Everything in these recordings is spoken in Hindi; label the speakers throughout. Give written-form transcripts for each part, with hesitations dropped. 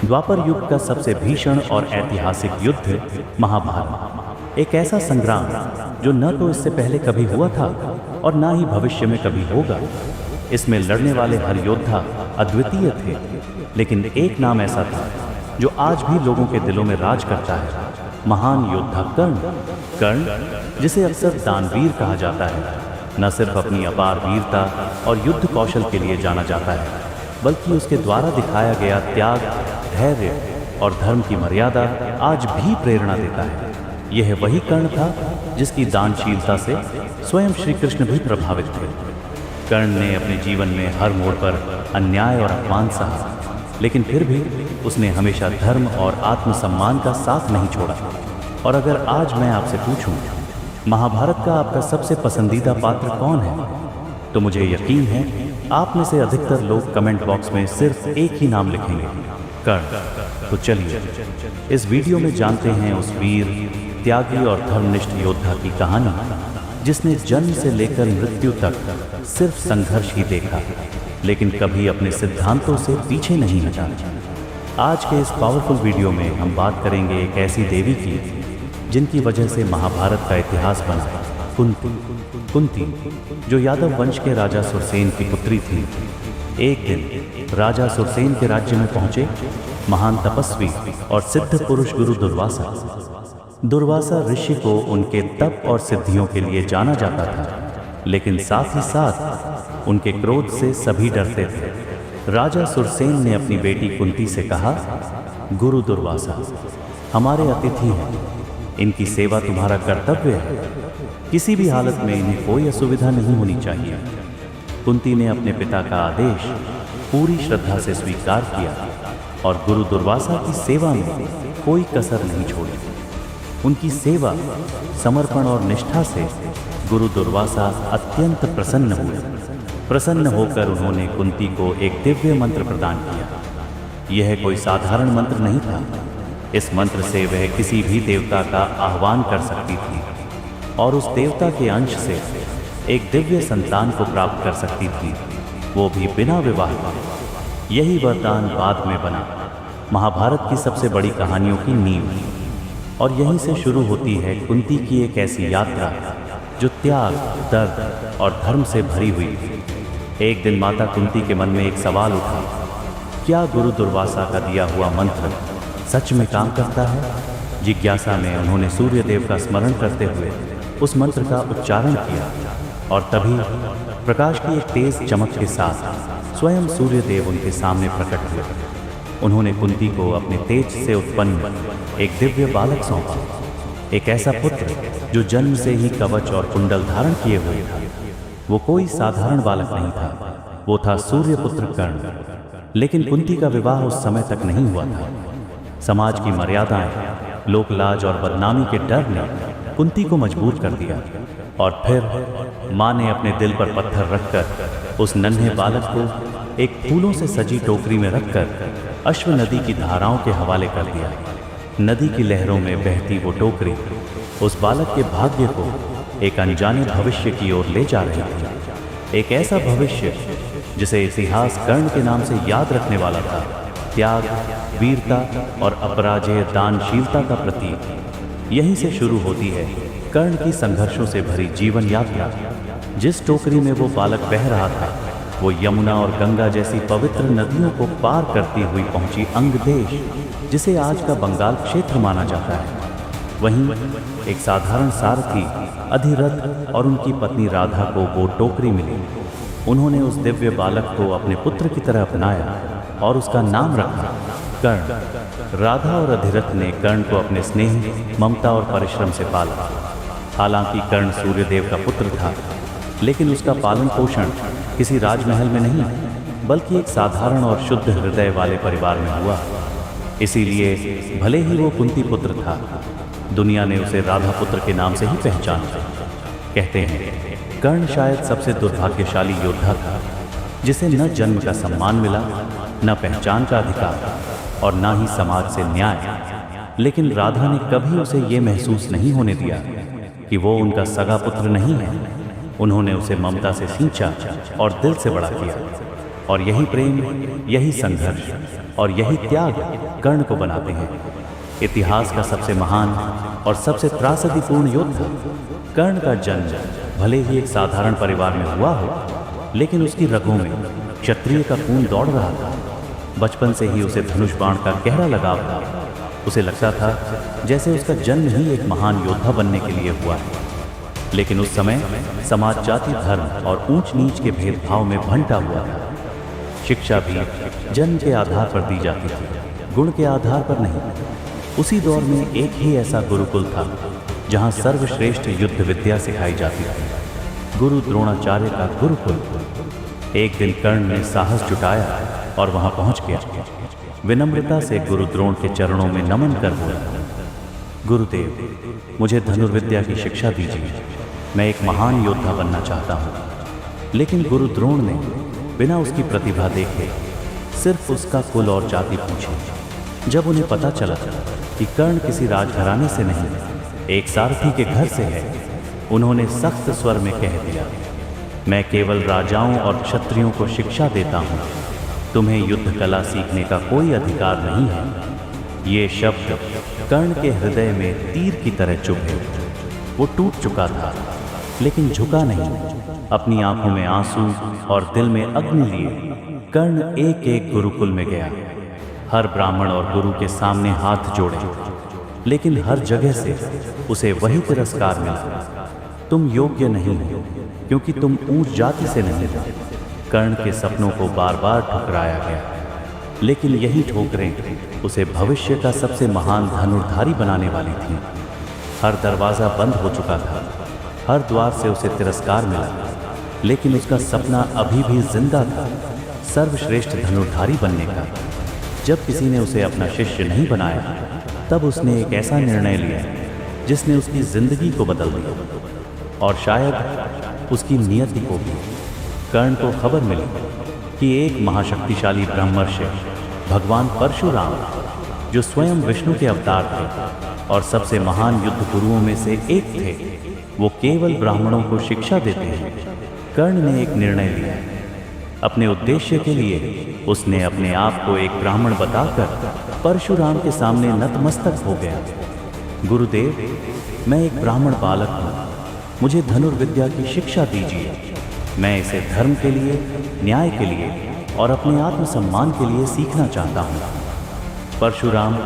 Speaker 1: द्वापर युग का सबसे भीषण और ऐतिहासिक युद्ध महाभारत एक ऐसा संग्राम जो न तो इससे पहले कभी हुआ था और न ही भविष्य में कभी होगा। इसमें लड़ने वाले हर योद्धा अद्वितीय थे, लेकिन एक नाम ऐसा था जो आज भी लोगों के दिलों में राज करता है, महान योद्धा कर्ण। कर्ण, जिसे अक्सर दानवीर कहा जाता है, न सिर्फ अपनी अपार वीरता और युद्ध कौशल के लिए जाना जाता है, बल्कि उसके द्वारा दिखाया गया त्याग, धैर्य और धर्म की मर्यादा आज भी प्रेरणा देता है। यह वही कर्ण था जिसकी दानशीलता से स्वयं श्री कृष्ण भी प्रभावित थे। कर्ण ने अपने जीवन में हर मोड़ पर अन्याय और अपमान सहा, लेकिन फिर भी उसने हमेशा धर्म और आत्मसम्मान का साथ नहीं छोड़ा। और अगर आज मैं आपसे पूछूं, महाभारत का आपका सबसे पसंदीदा पात्र कौन है, तो मुझे यकीन है आप में से अधिकतर लोग कमेंट बॉक्स में सिर्फ एक ही नाम लिखेंगे, कर्ण। तो चलिए इस वीडियो में जानते हैं उस वीर, त्यागी और धर्मनिष्ठ योद्धा की कहानी, जिसने जन्म से लेकर मृत्यु तक सिर्फ संघर्ष ही देखा, लेकिन कभी अपने सिद्धांतों से पीछे नहीं हटा। आज के इस पावरफुल वीडियो में हम बात करेंगे एक ऐसी देवी की जिनकी वजह से महाभारत का इतिहास बना, कुंती, जो यादव वंश के राजा सुरसेन की पुत्री थी। एक दिन राजा सुरसेन के राज्य में पहुंचे महान तपस्वी और सिद्ध पुरुष गुरु दुर्वासा ऋषि को उनके तप और सिद्धियों के लिए जाना जाता था, लेकिन साथ ही साथ उनके क्रोध से सभी डरते थे। राजा सुरसेन ने अपनी बेटी कुंती से कहा, गुरु दुर्वासा हमारे अतिथि हैं, इनकी सेवा तुम्हारा कर्तव्य है, किसी भी हालत में इन्हें कोई असुविधा नहीं होनी चाहिए। कुंती ने अपने पिता का आदेश पूरी श्रद्धा से स्वीकार किया और गुरु दुर्वासा की सेवा में कोई कसर नहीं छोड़ी। उनकी सेवा, समर्पण और निष्ठा से गुरु दुर्वासा अत्यंत प्रसन्न हुए। प्रसन्न होकर उन्होंने कुंती को एक दिव्य मंत्र प्रदान किया। यह कोई साधारण मंत्र नहीं था। इस मंत्र से वह किसी भी देवता का आह्वान कर सकती थी और उस देवता के अंश से एक दिव्य संतान को प्राप्त कर सकती थी, वो भी बिना विवाह के। यही वरदान बाद में बना महाभारत की सबसे बड़ी कहानियों की नींव, और यहीं से शुरू होती है कुंती की एक ऐसी यात्रा जो त्याग, दर्द और धर्म से भरी हुई थी। एक दिन माता कुंती के मन में एक सवाल उठा, क्या गुरु दुर्वासा का दिया हुआ मंत्र सच में काम करता है? जिज्ञासा में उन्होंने सूर्य देव का स्मरण करते हुए उस मंत्र का उच्चारण किया, और तभी प्रकाश की एक तेज चमक के साथ स्वयं सूर्य देव उनके सामने प्रकट हुए। उन्होंने कुंती को अपने तेज से उत्पन्न एक दिव्य बालक सौंपा, एक ऐसा पुत्र जो जन्म से ही कवच और कुंडल धारण किए हुए था। वो कोई साधारण बालक नहीं था, वो था सूर्यपुत्र कर्ण। लेकिन कुंती का विवाह उस समय तक नहीं हुआ था। समाज की मर्यादाएं, लोकलाज और बदनामी के डर ने कुंती को मजबूर कर दिया, और फिर माँ ने अपने दिल पर पत्थर रखकर उस नन्हे बालक को एक फूलों से सजी टोकरी में रखकर अश्व नदी की धाराओं के हवाले कर दिया। नदी की लहरों में बहती वो टोकरी उस बालक के भाग्य को एक अनजाने भविष्य की ओर ले जा रही थी। एक ऐसा भविष्य जिसे इतिहास कर्ण के नाम से याद रखने वाला था, त्याग, वीरता और अपराजेय दानशीलता का प्रतीक। यहीं से शुरू होती है कर्ण की संघर्षों से भरी जीवन यात्रा। जिस टोकरी में वो बालक बह रहा था, वो यमुना और गंगा जैसी पवित्र नदियों को पार करती हुई पहुंची अंग देश, जिसे आज का बंगाल क्षेत्र माना जाता है। वहीं एक साधारण सारथी अधिरथ और उनकी पत्नी राधा को वो टोकरी मिली। उन्होंने उस दिव्य बालक को अपने पुत्र की तरह अपनाया और उसका नाम रखा कर्ण। राधा और अधिरथ ने कर्ण को अपने स्नेह, ममता और परिश्रम से पाला। हालांकि कर्ण सूर्यदेव का पुत्र था, लेकिन उसका पालन पोषण किसी राजमहल में नहीं, बल्कि एक साधारण और शुद्ध हृदय वाले परिवार में हुआ। इसीलिए भले ही वो कुंती पुत्र था, दुनिया ने उसे राधा पुत्र के नाम से ही पहचाना। कहते हैं कर्ण शायद सबसे दुर्भाग्यशाली योद्धा था, जिसे न जन्म का सम्मान मिला, न पहचान का अधिकार और न ही समाज से न्याय। लेकिन राधा ने कभी उसे ये महसूस नहीं होने दिया कि वो उनका सगा पुत्र नहीं है। उन्होंने उसे ममता से सींचा और दिल से बड़ा किया। और यही प्रेम, यही संघर्ष और यही त्याग कर्ण को बनाते हैं इतिहास का सबसे महान और सबसे त्रासदीपूर्ण योद्धा। कर्ण का जन्म भले ही एक साधारण परिवार में हुआ हो, लेकिन उसकी रगों में क्षत्रिय का खून दौड़ रहा था। बचपन से ही उसे धनुष बाण का गहरा लगाव था। उसे लगता था जैसे उसका जन्म ही एक महान योद्धा बनने के लिए हुआ है। लेकिन उस समय समाज जाति, धर्म और ऊंच नीच के भेदभाव में भंटा हुआ था। शिक्षा भी जन्म के आधार पर दी जाती थी, गुण के आधार पर नहीं। उसी दौर में एक ही ऐसा गुरुकुल था जहां सर्वश्रेष्ठ युद्ध विद्या सिखाई जाती थी, गुरु द्रोणाचार्य का गुरुकुल। एक दिन कर्ण ने साहस जुटाया और वहां पहुंच गया। विनम्रता से गुरु द्रोण के चरणों में नमन कर बोला, गुरुदेव, मुझे धनुर्विद्या की शिक्षा दीजिए। मैं एक महान योद्धा बनना चाहता हूँ। लेकिन गुरु द्रोण ने बिना उसकी प्रतिभा देखे सिर्फ उसका कुल और जाति पूछी। जब उन्हें पता चला कि कर्ण किसी राजघराने से नहीं, एक सारथी के घर से है, उन्होंने सख्त स्वर में कह दिया, मैं केवल राजाओं और क्षत्रियों को शिक्षा देता हूँ, तुम्हें युद्ध कला सीखने का कोई अधिकार नहीं है। ये शब्द कर्ण के हृदय में तीर की तरह चुभे। वो टूट चुका था, लेकिन झुका नहीं। अपनी आंखों में आंसू और दिल में अग्नि लिए कर्ण एक एक गुरुकुल में गया। हर ब्राह्मण और गुरु के सामने हाथ जोड़े, लेकिन हर जगह से उसे वही तिरस्कार मिला, तुम योग्य नहीं हो क्योंकि तुम ऊंच जाति से नहीं हो। कर्ण के सपनों को बार बार ठुकराया गया, लेकिन यही ठोकरें उसे भविष्य का सबसे महान धनुर्धारी बनाने वाली थीं। हर दरवाज़ा बंद हो चुका था, हर द्वार से उसे तिरस्कार मिला, लेकिन उसका सपना अभी भी जिंदा था, सर्वश्रेष्ठ धनुर्धारी बनने का। जब किसी ने उसे अपना शिष्य नहीं बनाया, तब उसने एक ऐसा निर्णय लिया जिसने उसकी जिंदगी को बदल दिया और शायद उसकी नियति को भी। कर्ण को खबर मिली कि एक महाशक्तिशाली ब्रह्मर्षि भगवान परशुराम, जो स्वयं विष्णु के अवतार थे और सबसे महान युद्ध गुरुओं में से एक थे, वो केवल ब्राह्मणों को शिक्षा देते हैं। कर्ण ने एक निर्णय लिया। अपने उद्देश्य के लिए उसने अपने आप को एक ब्राह्मण बताकर परशुराम के सामने नतमस्तक हो गया। गुरुदेव, मैं एक ब्राह्मण बालक हूँ, मुझे धनुर्विद्या की शिक्षा दीजिए। मैं इसे धर्म के लिए, न्याय के लिए और अपने आत्मसम्मान के लिए सीखना चाहता हूँ। परशुराम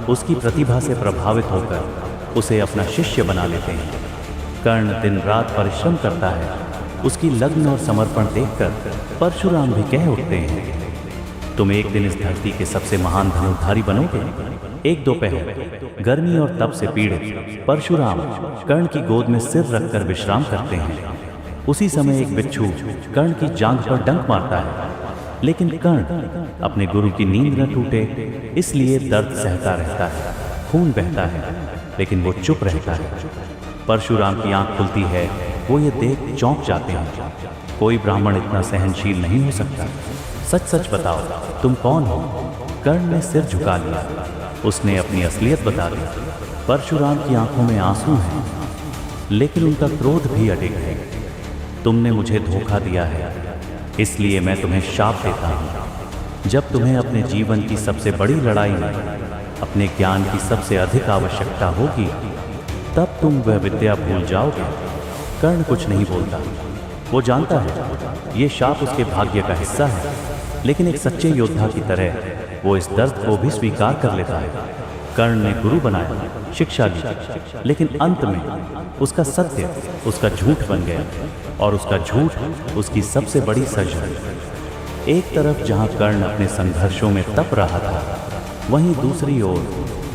Speaker 1: उसकी प्रतिभा से प्रभावित होकर उसे अपना शिष्य बना लेते हैं। कर्ण दिन रात परिश्रम करता है। उसकी लगन और समर्पण देखकर परशुराम भी कह उठते हैं, तुम एक दिन इस धरती के सबसे महान धनुर्धारी बनोगे। एक दोपहर गर्मी और तप से पीड़ित परशुराम कर्ण की गोद में सिर रखकर विश्राम करते हैं। उसी समय एक बिच्छू कर्ण की जांघ पर डंक मारता है, लेकिन कर्ण अपने गुरु की नींद न टूटे इसलिए दर्द सहता रहता है, खून बहता है, लेकिन वो चुप रहता है। परशुराम की आंख खुलती है, वो ये देख चौंक जाते हैं। कोई ब्राह्मण इतना सहनशील नहीं हो सकता। सच सच बताओ, तुम कौन हो? कर्ण ने सिर झुका लिया। उसने अपनी असलियत बता दी। परशुराम की आंखों में आंसू हैं, लेकिन उनका क्रोध भी अडिग है। तुमने मुझे धोखा दिया है, इसलिए मैं तुम्हें शाप देता हूँ। जब तुम्हें अपने जीवन की सबसे बड़ी लड़ाई में अपने ज्ञान की सबसे अधिक आवश्यकता होगी, तब तुम वह विद्या भूल जाओगे। कर्ण कुछ नहीं बोलता। वो जानता है ये शाप उसके भाग्य का हिस्सा है, लेकिन एक सच्चे योद्धा की तरह वो इस दर्द को भी स्वीकार कर लेता है। कर्ण ने गुरु बनाया, शिक्षा दी, लेकिन अंत में उसका सत्य उसका झूठ बन गया और उसका झूठ उसकी सबसे बड़ी सजा। एक तरफ जहां कर्ण अपने संघर्षों में तप रहा था, वहीं दूसरी ओर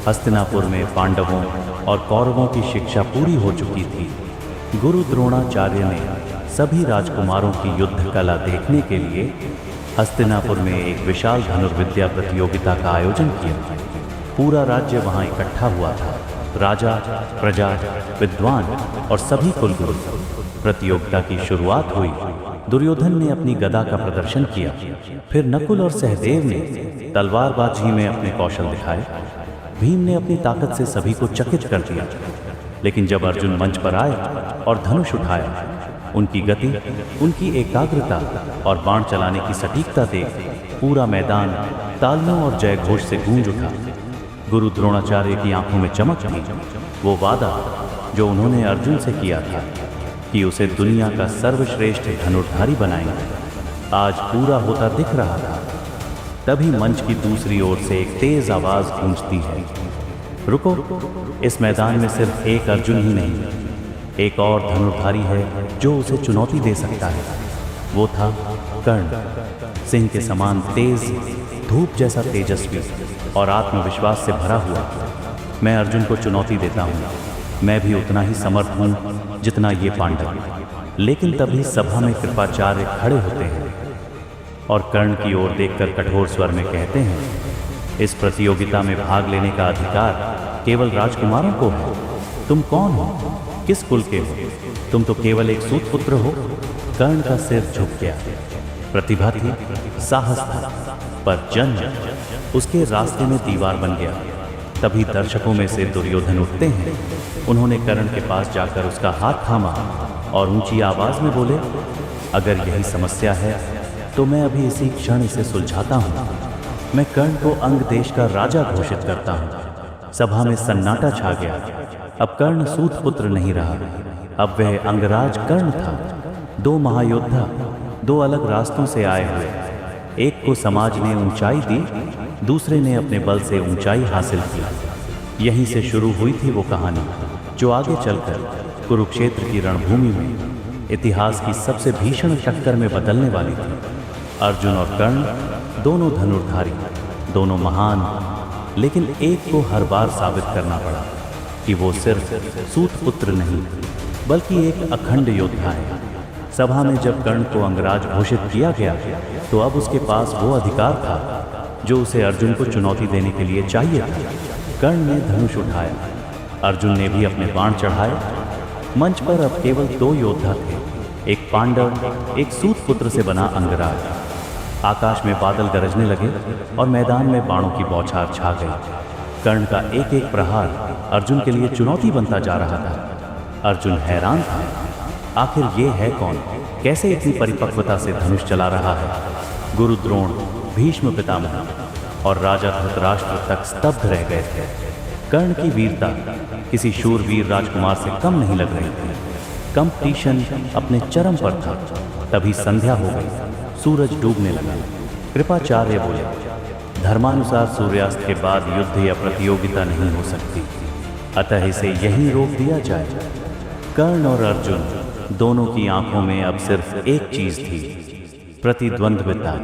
Speaker 1: हस्तिनापुर में पांडवों और कौरवों की शिक्षा पूरी हो चुकी थी। गुरु द्रोणाचार्य ने सभी राजकुमारों की युद्ध कला देखने के लिए हस्तिनापुर में एक विशाल धनुर्विद्या प्रतियोगिता का आयोजन किया। पूरा राज्य वहां इकट्ठा हुआ था, राजा, प्रजा, विद्वान और सभी कुलगुरु। प्रतियोगिता की शुरुआत हुई। दुर्योधन ने अपनी गदा का प्रदर्शन किया, फिर नकुल और सहदेव ने तलवारबाजी में अपने कौशल दिखाए। भीम ने अपनी ताकत से सभी को चकित कर दिया। लेकिन जब अर्जुन मंच पर आए और धनुष उठाया, उनकी गति, उनकी एकाग्रता और बाण चलाने की सटीकता देख पूरा मैदान तालियों और जय घोष से गूंज उठा। गुरु द्रोणाचार्य की आंखों में चमक थी। वो वादा जो उन्होंने अर्जुन से किया था कि उसे दुनिया का सर्वश्रेष्ठ धनुर्धारी बनाएंगे, आज पूरा होता दिख रहा था। तभी मंच की दूसरी ओर से एक तेज आवाज गूंजती है, रुको, इस मैदान में सिर्फ एक अर्जुन ही नहीं, एक और धनुर्धारी है जो उसे चुनौती दे सकता है। वो था कर्ण, सिंह के समान तेज, धूप जैसा तेजस्वी और आत्मविश्वास से भरा हुआ। मैं अर्जुन को चुनौती देता हूँ, मैं भी उतना ही समर्थ हूँ जितना ये पांडव। लेकिन तभी सभा में कृपाचार्य खड़े होते हैं और कर्ण की ओर देखकर कठोर स्वर में कहते हैं, इस प्रतियोगिता में भाग लेने का अधिकार केवल राजकुमारों को है। तुम कौन हो, किस कुल के हो? तुम तो केवल एक सूत पुत्र हो। कर्ण का सिर झुक गया। प्रतिभा थी, साहस था, पर जन्म उसके रास्ते में दीवार बन गया। तभी दर्शकों में से दुर्योधन उठते हैं। उन्होंने कर्ण के पास जाकर उसका हाथ थामा और ऊंची आवाज में बोले, अगर यही समस्या है तो मैं अभी इसी क्षण इसे सुलझाता हूँ। मैं कर्ण को अंग देश का राजा घोषित करता हूँ। सभा में सन्नाटा छा गया। अब कर्ण सूत पुत्र नहीं रहा, अब वह अंगराज कर्ण था। दो महायोद्धा, दो अलग रास्तों से आए हुए। एक को समाज ने ऊंचाई दी, दूसरे ने अपने बल से ऊंचाई हासिल की। यहीं से शुरू हुई थी वो कहानी जो आगे चलकर कुरुक्षेत्र की रणभूमि में इतिहास की सबसे भीषण टक्कर में बदलने वाली थी। अर्जुन और कर्ण दोनों धनुर्धारी, दोनों महान, लेकिन एक को हर बार साबित करना पड़ा कि वो सिर्फ सूत पुत्र नहीं बल्कि एक अखंड योद्धा है। सभा में जब कर्ण को अंगराज घोषित किया गया तो अब उसके पास वो अधिकार था जो उसे अर्जुन को चुनौती देने के लिए चाहिए था। कर्ण ने धनुष उठाया, अर्जुन ने भी अपने बाण चढ़ाए। मंच पर अब केवल दो योद्धा थे, एक पांडव, एक सूत पुत्र से बना अंगराज। आकाश में बादल गरजने लगे और मैदान में बाणों की बौछार छा गई। कर्ण का एक एक प्रहार अर्जुन के लिए चुनौती बनता जा रहा था। अर्जुन हैरान था, आखिर ये है कौन, कैसे इतनी परिपक्वता से धनुष चला रहा है। गुरु द्रोण, भीष्म पितामह और राजा धृतराष्ट्र तक स्तब्ध रह गए थे। कर्ण की वीरता किसी शूरवीर राजकुमार से कम नहीं लग रही थी। कंपटीशन अपने चरम पर था। तभी संध्या हो गई, सूरज डूबने लगा। कृपाचार्य बोले, धर्मानुसार सूर्यास्त के बाद युद्ध या प्रतियोगिता नहीं हो सकती, अतः इसे यहीं रोक दिया जाए। कर्ण और अर्जुन दोनों की आंखों में अब सिर्फ एक चीज थी, प्रतिद्वंद्विता।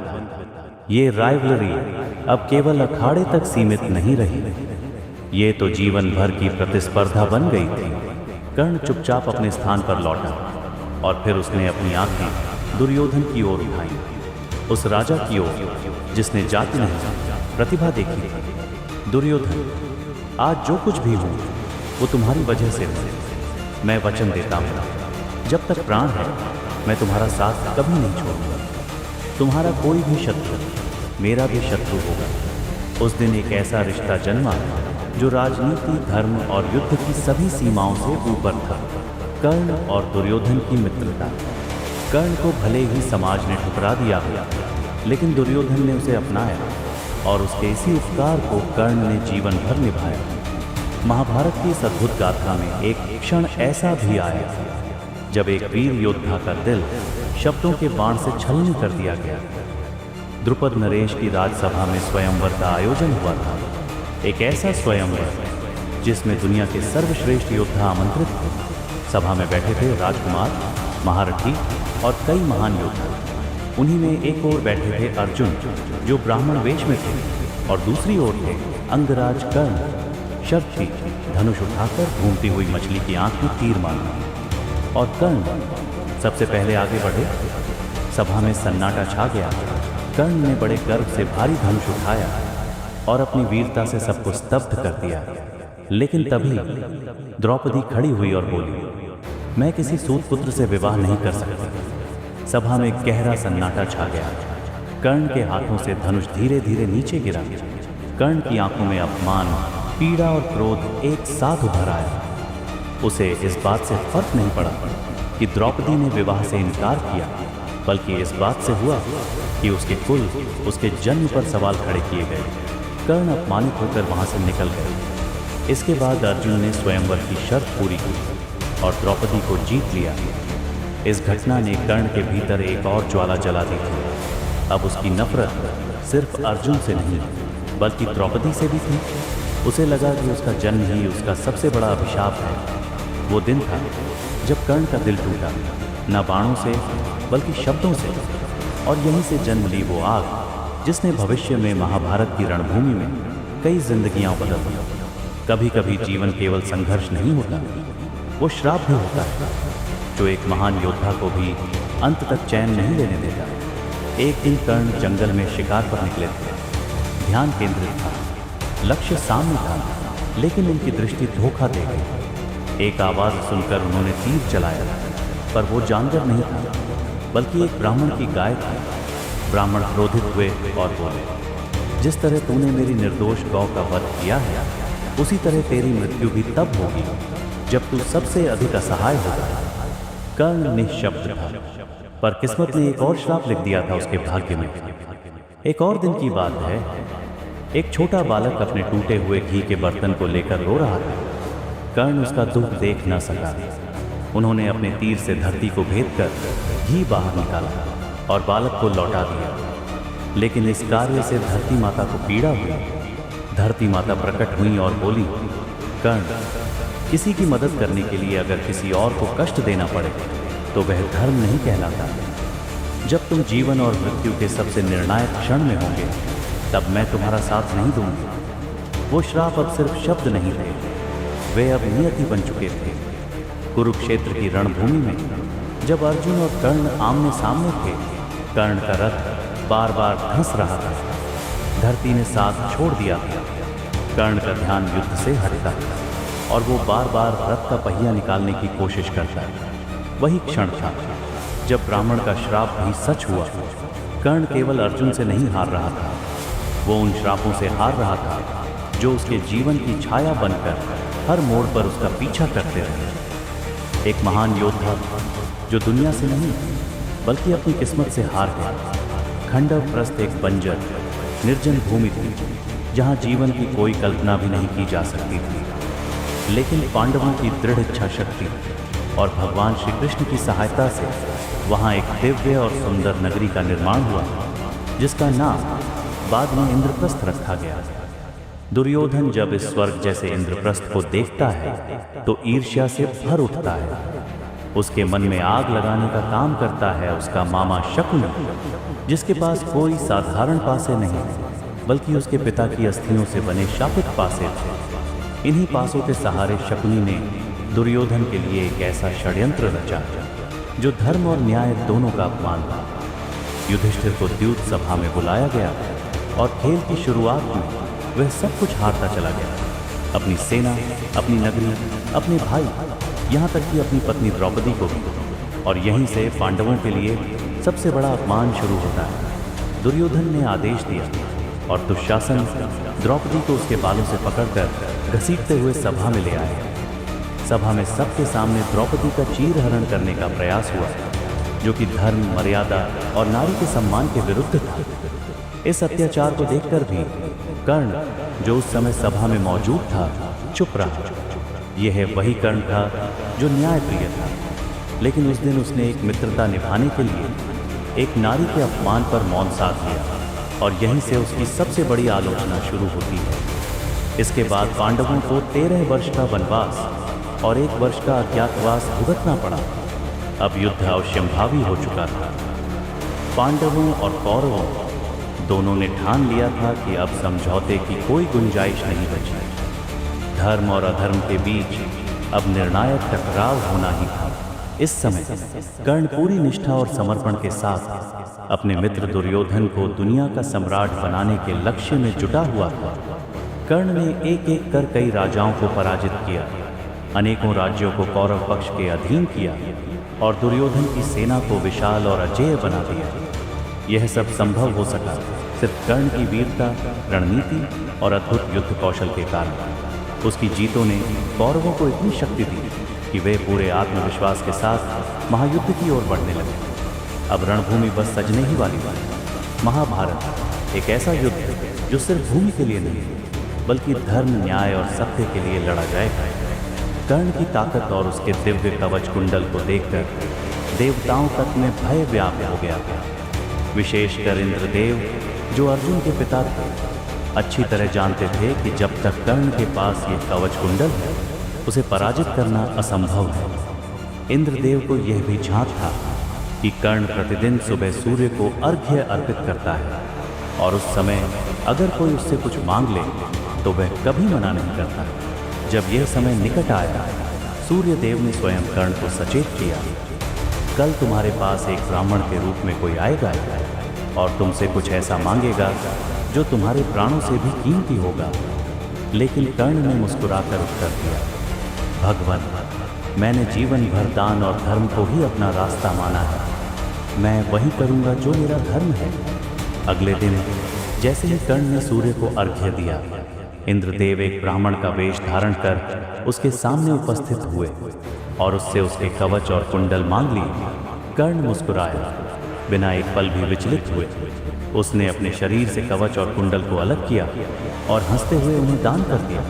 Speaker 1: ये राइवलरी अब केवल अखाड़े तक सीमित नहीं रही, ये तो जीवन भर की प्रतिस्पर्धा बन गई थी। कर्ण चुपचाप अपने स्थान पर लौटा और फिर उसने अपनी आंखें दुर्योधन की ओर उठाई, उस राजा की ओर जिसने जाति नहीं प्रतिभा देखी थी। दुर्योधन, आज जो कुछ भी हूँ वो तुम्हारी वजह से है। मैं वचन देता हूँ, जब तक प्राण है मैं तुम्हारा साथ कभी नहीं छोड़ूंगा। तुम्हारा कोई भी शत्रु मेरा भी शत्रु होगा। उस दिन एक ऐसा रिश्ता जन्मा जो राजनीति, धर्म और युद्ध की सभी सीमाओं से ऊपर था। कर्ण और दुर्योधन की मित्रता। कर्ण को भले ही समाज ने ठुकरा दिया गया, लेकिन दुर्योधन ने उसे अपनाया और उसके इसी उपकार को कर्ण ने जीवन भर निभाया। महाभारत की इस अद्भुत गाथा में एक क्षण ऐसा भी आया जब एक वीर योद्धा का दिल शब्दों के बाण से छलनी कर दिया गया। द्रुपद नरेश की राजसभा में स्वयंवर का आयोजन हुआ था। एक ऐसा स्वयंवर जिसमें दुनिया के सर्वश्रेष्ठ योद्धा आमंत्रित थे। सभा में बैठे थे राजकुमार, महारथी और कई महान योद्धा। उन्हीं में एक ओर बैठे थे अर्जुन जो ब्राह्मण वेश में थे और दूसरी ओर थे अंगराज कर्ण। शर्त थी धनुष उठाकर घूमती हुई मछली की आंख में तीर मारना। और कर्ण सबसे पहले आगे बढ़े। सभा में सन्नाटा छा गया। कर्ण ने बड़े गर्व से भारी धनुष उठाया और अपनी वीरता से सबको स्तब्ध कर दिया। लेकिन तभी द्रौपदी खड़ी हुई और बोली, मैं किसी सूत पुत्र से विवाह नहीं कर सकती। सभा में गहरा सन्नाटा छा गया। कर्ण के हाथों से धनुष धीरे धीरे नीचे गिरा। कर्ण की आंखों में अपमान, पीड़ा और क्रोध एक साथ उभर आया। उसे इस बात से फर्क नहीं पड़ा कि द्रौपदी ने विवाह से इनकार किया, बल्कि इस बात से हुआ कि उसके कुल, उसके जन्म पर सवाल खड़े किए गए। कर्ण अपमानित होकर वहां से निकल गए। इसके बाद अर्जुन ने स्वयंवर की शर्त पूरी की और द्रौपदी को जीत लिया। इस घटना ने कर्ण के भीतर एक और ज्वाला जला दी थी। अब उसकी नफरत सिर्फ अर्जुन से नहीं बल्कि द्रौपदी से भी थी। उसे लगा कि उसका जन्म ही उसका सबसे बड़ा अभिशाप है। वो दिन था जब कर्ण का दिल टूटा, न बाणों से बल्कि शब्दों से, और यहीं से जन्म ली वो आग जिसने भविष्य में महाभारत की रणभूमि में कई जिंदगियां बदल दी। कभी कभी जीवन केवल संघर्ष नहीं होता, वो श्राप भी होता है जो एक महान योद्धा को भी अंत तक चैन नहीं लेने देता। एक दिन कर्ण जंगल में शिकार पर निकले थे। ध्यान केंद्रित था, लक्ष्य सामने था, लेकिन उनकी दृष्टि धोखा दे गई। एक आवाज सुनकर उन्होंने तीर चलाया, पर वो जानवर नहीं था बल्कि एक ब्राह्मण की गाय थी। ब्राह्मण क्रोधित हुए और बोले, जिस तरह तूने मेरी निर्दोष गौ का वध किया है, उसी तरह तेरी मृत्यु भी तब होगी जब तू सबसे अधिक असहाय होगा। कर्ण निःशब्द था, पर किस्मत ने एक और श्राप लिख दिया था उसके भाग्य में। एक और दिन की बात है, एक छोटा बालक अपने टूटे हुए घी के बर्तन को लेकर रो रहा था। कर्ण उसका दुख देख न सका। उन्होंने अपने तीर से धरती को भेद कर घी बाहर निकाला और बालक को लौटा दिया। लेकिन इस कार्य से धरती माता को पीड़ा हुई। धरती माता प्रकट हुई और बोली, कर्ण, किसी की मदद करने के लिए अगर किसी और को कष्ट देना पड़े तो वह धर्म नहीं कहलाता। जब तुम जीवन और मृत्यु के सबसे निर्णायक क्षण में होंगे तब मैं तुम्हारा साथ नहीं दूंगी। वो श्राप अब सिर्फ शब्द नहीं थे, वे अब नियति बन चुके थे। कुरुक्षेत्र की रणभूमि में जब अर्जुन और कर्ण आमने सामने थे, कर्ण का रथ बार बार धंस रहा था। धरती ने साथ छोड़ दिया था। कर्ण का ध्यान युद्ध से हटता और वो बार बार रथ का पहिया निकालने की कोशिश करता। वही क्षण था जब ब्राह्मण का श्राप भी सच हुआ। कर्ण केवल अर्जुन से नहीं हार रहा था, वो उन श्रापों से हार रहा था जो उसके जीवन की छाया बनकर हर मोड़ पर उसका पीछा करते रहे। एक महान योद्धा जो दुनिया से नहीं बल्कि अपनी किस्मत से हार गया। खंडव प्रस्थ एक बंजर निर्जन भूमि थी जहां जीवन की कोई कल्पना भी नहीं की जा सकती थी। लेकिन पांडवों की दृढ़ इच्छा शक्ति और भगवान श्री कृष्ण की सहायता से वहां एक दिव्य और सुंदर नगरी का निर्माण हुआ, जिसका नाम बाद में इंद्रप्रस्थ रखा गया। दुर्योधन जब इस स्वर्ग जैसे इंद्रप्रस्थ को देखता है तो ईर्ष्या से भर उठता है। उसके मन में आग लगाने का काम करता है उसका मामा शकुनी, जिसके पास कोई साधारण पासे नहीं बल्कि उसके पिता की अस्थियों से बने शापित पासे थे। इन्हीं पासों के सहारे शकुनी ने दुर्योधन के लिए एक ऐसा षड्यंत्र रचा जो धर्म और न्याय दोनों का अपमान था। युधिष्ठिर को द्यूत सभा में बुलाया गया और खेल की शुरुआत में वह सब कुछ हारता चला गया। अपनी सेना, अपनी नगरी, अपने भाई, यहाँ तक कि अपनी पत्नी द्रौपदी को भी। और यहीं से पांडवों के लिए सबसे बड़ा अपमान शुरू होता है। दुर्योधन ने आदेश दिया और दुशासन द्रौपदी को उसके बालों से पकड़कर घसीटते हुए सभा में ले आए। सभा में सबके सामने द्रौपदी का चीरहरण करने का प्रयास हुआ, जो कि धर्म, मर्यादा और नारी के सम्मान के विरुद्ध था। इस अत्याचार को देखकर भी कर्ण, जो उस समय सभा में मौजूद था, चुप रहा। यह वही कर्ण था जो न्यायप्रिय था, लेकिन उस दिन उसने एक मित्रता निभाने के लिए एक नारी के अपमान पर मौन साध लिया और यहीं से उसकी सबसे बड़ी आलोचना शुरू होती है। इसके बाद पांडवों को 13 वर्ष का वनवास और 1 वर्ष का अज्ञातवास भुगतना पड़ा। अब युद्ध अवश्यंभावी हो चुका था। पांडवों और कौरवों दोनों ने ठान लिया था कि अब समझौते की कोई गुंजाइश नहीं बची। धर्म और अधर्म के बीच अब निर्णायक टकराव होना ही था। इस समय कर्ण पूरी निष्ठा और समर्पण के साथ अपने मित्र दुर्योधन को दुनिया का सम्राट बनाने के लक्ष्य में जुटा हुआ था। कर्ण ने एक एक कर कई राजाओं को पराजित किया, अनेकों राज्यों को कौरव पक्ष के अधीन किया और दुर्योधन की सेना को विशाल और अजेय बना दिया। यह सब संभव हो सका सिर्फ कर्ण की वीरता, रणनीति और अद्भुत युद्ध कौशल के कारण। उसकी जीतों ने कौरवों को इतनी शक्ति दी कि वे पूरे आत्मविश्वास के साथ महायुद्ध की ओर बढ़ने लगे। अब रणभूमि बस सजने ही वाली थी। महाभारत एक ऐसा युद्ध है जो सिर्फ भूमि के लिए नहीं बल्कि धर्म, न्याय और सत्य के लिए लड़ा जाएगा। कर्ण की ताकत और उसके दिव्य कवच कुंडल को देखकर देवताओं तक में भय व्याप्त हो गया था। विशेषकर इंद्रदेव, जो अर्जुन के पिता थे, अच्छी तरह जानते थे कि जब तक कर्ण के पास ये कवच कुंडल है, उसे पराजित करना असंभव है। इंद्रदेव को यह भी झांक था कि कर्ण प्रतिदिन सुबह सूर्य को अर्घ्य अर्पित करता है और उस समय अगर कोई उससे कुछ मांग ले तो वह कभी मना नहीं करता। जब यह समय निकट आया, सूर्य देव ने स्वयं कर्ण को सचेत किया, कल तुम्हारे पास एक ब्राह्मण के रूप में कोई आएगा और तुमसे कुछ ऐसा मांगेगा जो तुम्हारे प्राणों से भी कीमती होगा। लेकिन कर्ण ने मुस्कुराकर उत्तर दिया, भगवान, मैंने जीवन भर दान और धर्म को ही अपना रास्ता माना है। मैं वही करूंगा जो मेरा धर्म है। अगले दिन जैसे ही कर्ण ने सूर्य को अर्घ्य दिया, इंद्रदेव एक ब्राह्मण का वेश धारण कर उसके सामने उपस्थित हुए और उससे उसके कवच और कुंडल मांग लिए। कर्ण मुस्कुराया, बिना एक पल भी विचलित हुए। उसने अपने शरीर से कवच और कुंडल को अलग किया और हंसते हुए उन्हें दान कर दिया।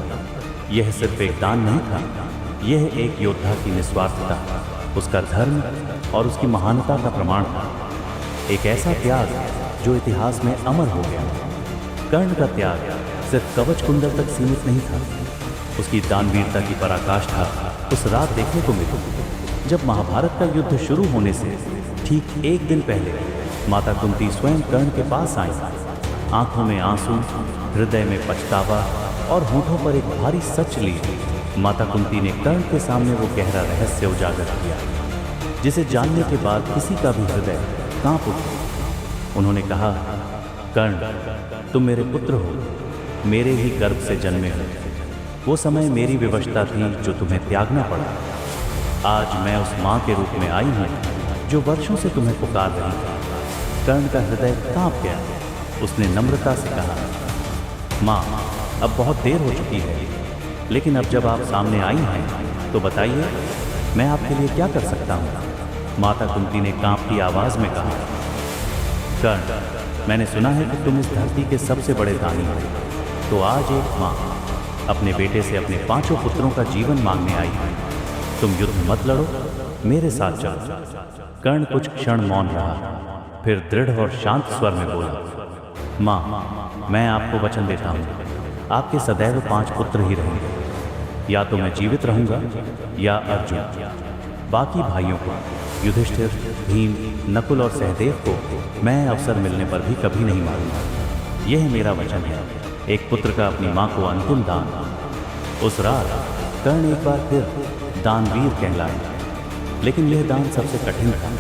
Speaker 1: यह सिर्फ एक दान नहीं था, यह एक योद्धा की निस्वार्थता, उसका धर्म और उसकी महानता का प्रमाण था। एक ऐसा त्याग जो इतिहास में अमर हो गया। कर्ण का त्याग सिर्फ कवच कुंडल तक सीमित नहीं था, उसकी दानवीरता की पराकाष्ठा उस रात देखने को मिली जब महाभारत का युद्ध शुरू होने से ठीक एक दिन पहले माता कुंती स्वयं कर्ण के पास आई। आंखों में आंसू, हृदय में पछतावा और होठों पर एक भारी सच लिए माता कुंती ने कर्ण के सामने वो गहरा रहस्य उजागर किया जिसे जानने के बाद किसी का भी हृदय कांप उठा। उन्होंने कहा, कर्ण, तुम मेरे पुत्र हो, मेरे ही गर्भ से जन्मे हो। वो समय मेरी विवशता थी जो तुम्हें त्यागना पड़ा। आज मैं उस माँ के रूप में आई हूँ जो वर्षों से तुम्हें पुकार रही थी। कर्ण का हृदय कांप गया। उसने नम्रता से कहा, माँ, अब बहुत देर हो चुकी है, लेकिन अब जब आप सामने आई हैं तो बताइए मैं आपके लिए क्या कर सकता हूँ। माता कुंती ने कांपती आवाज में कहा, कर्ण, मैंने सुना है कि तुम इस धरती के सबसे बड़े दानी हो, तो आज एक माँ अपने बेटे से अपने 5 पुत्रों का जीवन मांगने आई है। तुम युद्ध मत लड़ो, मेरे साथ चलो। कर्ण कुछ क्षण मौन रहा, फिर दृढ़ और शांत स्वर में बोला, माँ, मैं आपको वचन देता हूँ, आपके सदैव 5 पुत्र ही रहेंगे। या तो मैं जीवित रहूंगा या अर्जुन। बाकी भाइयों को, युधिष्ठिर, भीम, नकुल और सहदेव को मैं अवसर मिलने पर भी कभी नहीं मारूंगा। यह मेरा वचन है, एक पुत्र का अपनी माँ को अंतिम दान। उस रात कर्ण एक बार फिर दानवीर कहलाया, लेकिन यह दान सबसे कठिन था,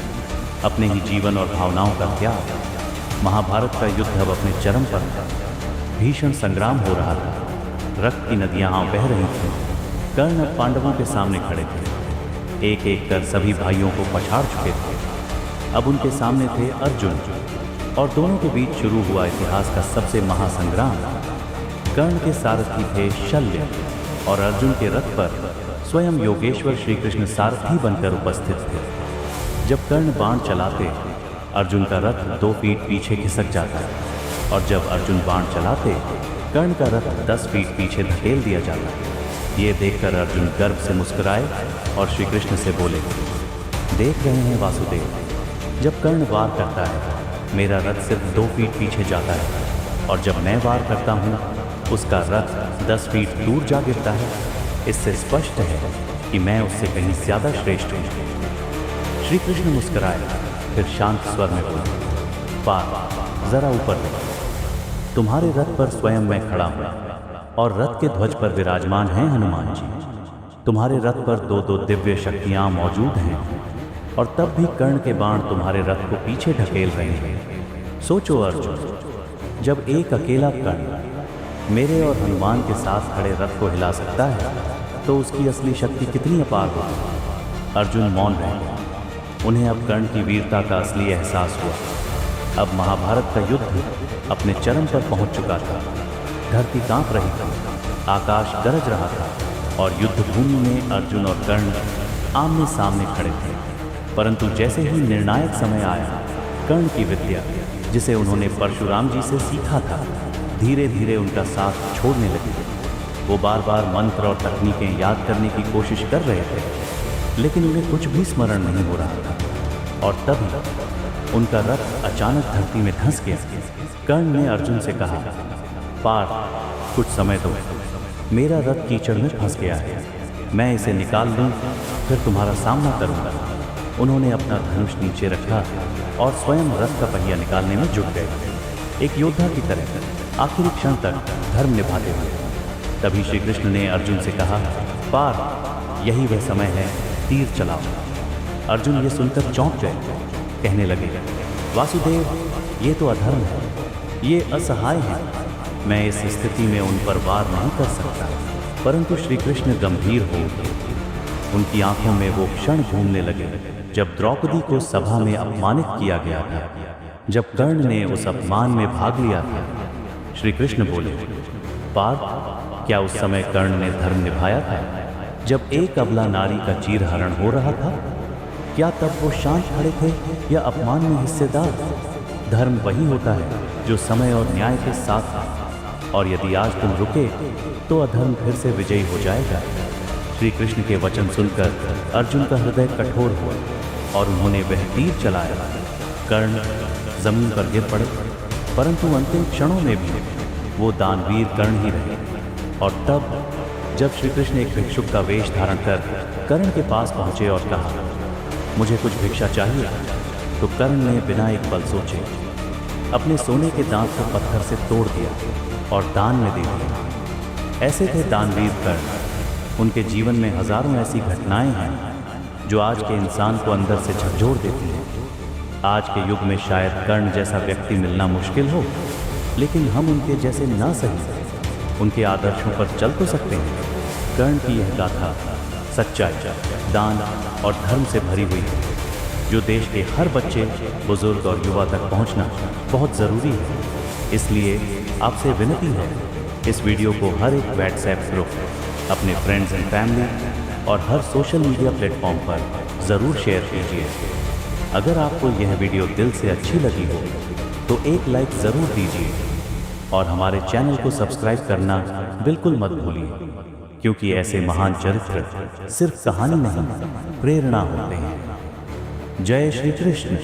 Speaker 1: अपने ही जीवन और भावनाओं का त्याग। महाभारत का युद्ध अब अपने चरम पर था। भीषण संग्राम हो रहा था, रक्त की नदियां बह रही थीं। कर्ण अब पांडवों के सामने खड़े थे, एक एक कर सभी भाइयों को पछाड़ चुके थे। अब उनके सामने थे अर्जुन, और दोनों के बीच शुरू हुआ इतिहास का सबसे महासंग्राम। कर्ण के सारथी थे शल्य, और अर्जुन के रथ पर स्वयं योगेश्वर श्री कृष्ण सारथी बनकर उपस्थित थे। जब कर्ण बाण चलाते, अर्जुन का रथ 2 फीट पीछे खिसक जाता, और जब अर्जुन बाण चलाते, कर्ण का रथ 10 फीट पीछे धकेल दिया जाता। ये देखकर अर्जुन गर्व से मुस्कुराए और श्री कृष्ण से बोले, देख रहे हैं वासुदेव, जब कर्ण वार करता है मेरा रथ सिर्फ 2 फीट पीछे जाता है, और जब मैं वार करता हूँ उसका रथ 10 फीट दूर जा गिरता है। इससे स्पष्ट है कि मैं उससे कहीं ज्यादा श्रेष्ठ हूँ। श्री कृष्ण मुस्कुराए, फिर शांत स्वर में बोले, पार्थ, जरा ऊपर देखो, तुम्हारे रथ पर स्वयं मैं खड़ा हूँ, और रथ के ध्वज पर विराजमान हैं हनुमान जी। तुम्हारे रथ पर 2-2 दिव्य शक्तियाँ मौजूद हैं, और तब भी कर्ण के बाण तुम्हारे रथ को पीछे ढकेल रहे हैं। सोचो अर्जुन, जब एक अकेला कर्ण मेरे और हनुमान के साथ खड़े रथ को हिला सकता है, तो उसकी असली शक्ति कितनी अपार होगी। अर्जुन मौन रह गए। उन्हें अब कर्ण की वीरता का असली एहसास हुआ। अब महाभारत का युद्ध अपने चरम पर पहुंच चुका था। धरती कांप रही थी, आकाश गरज रहा था, और युद्ध भूमि में अर्जुन और कर्ण आमने सामने खड़े थे। परंतु जैसे ही निर्णायक समय आया, कर्ण की विद्या, जिसे उन्होंने परशुराम जी से सीखा था, धीरे धीरे उनका साथ छोड़ने लगी। वो बार बार मंत्र और तकनीकें याद करने की कोशिश कर रहे थे, लेकिन उन्हें कुछ भी स्मरण नहीं हो रहा था। और तभी उनका रथ अचानक धरती में धंस गया। कर्ण ने अर्जुन से कहा, पार्थ, कुछ समय दो, मेरा रथ कीचड़ में फंस गया है, मैं इसे निकाल लूं, फिर तुम्हारा सामना करूंगा। उन्होंने अपना धनुष नीचे रखा और स्वयं रथ का पहिया निकालने में जुट गए, एक योद्धा की तरह आखिरी क्षण तक धर्म निभाते हुए। तभी श्री कृष्ण ने अर्जुन से कहा, पार्थ, यही वह समय है, तीर चलाओ। अर्जुन ये सुनकर चौंक गए, कहने लगे, वासुदेव, ये तो अधर्म है, ये असहाय है, मैं इस स्थिति में उन पर वार नहीं कर सकता। परंतु श्री कृष्ण गंभीर हो उठे। उनकी आंखों में वो क्षण घूमने लगे जब द्रौपदी को सभा में अपमानित किया गया था, जब कर्ण ने उस अपमान में भाग लिया था। श्री कृष्ण बोले, पार्थ, क्या उस समय कर्ण ने धर्म निभाया था, जब एक अबला नारी का चीरहरण हो रहा था? क्या तब वो शांत खड़े थे या अपमान में हिस्सेदार? धर्म वही होता है जो समय और न्याय के साथ है, और यदि आज तुम रुके तो अधर्म फिर से विजयी हो जाएगा। श्री कृष्ण के वचन सुनकर अर्जुन का हृदय कठोर हुआ और उन्होंने वह तीर चलाया। कर्ण जमीन पर गिर पड़े, परंतु अंतिम क्षणों में भी वो दानवीर कर्ण ही रहे। और तब जब श्री कृष्ण एक भिक्षुक का वेश धारण कर कर्ण के पास पहुंचे और कहा, मुझे कुछ भिक्षा चाहिए, तो कर्ण ने बिना एक पल सोचे अपने सोने के दांत को पत्थर से तोड़ दिया और दान में दे दिया। ऐसे थे दानवीर कर्ण। उनके जीवन में हजारों ऐसी घटनाएं हैं जो आज के इंसान को अंदर से झकझोर देती हैं। आज के युग में शायद कर्ण जैसा व्यक्ति मिलना मुश्किल हो, लेकिन हम उनके जैसे ना सही उनके आदर्शों पर चल तो सकते हैं। कर्ण की यह गाथा सच्चाई, दान और धर्म से भरी हुई है, जो देश के हर बच्चे, बुजुर्ग और युवा तक पहुंचना बहुत ज़रूरी है। इसलिए आपसे विनती है, इस वीडियो को हर एक व्हाट्सएप ग्रुप, अपने फ्रेंड्स एंड फैमिली और हर सोशल मीडिया प्लेटफॉर्म पर ज़रूर शेयर कीजिए। अगर आपको यह वीडियो दिल से अच्छी लगी हो तो एक लाइक ज़रूर दीजिए और हमारे चैनल को सब्सक्राइब करना बिल्कुल मत भूलिए, क्योंकि ऐसे महान चरित्र सिर्फ कहानी नहीं, प्रेरणा होते हैं। जय श्री कृष्ण।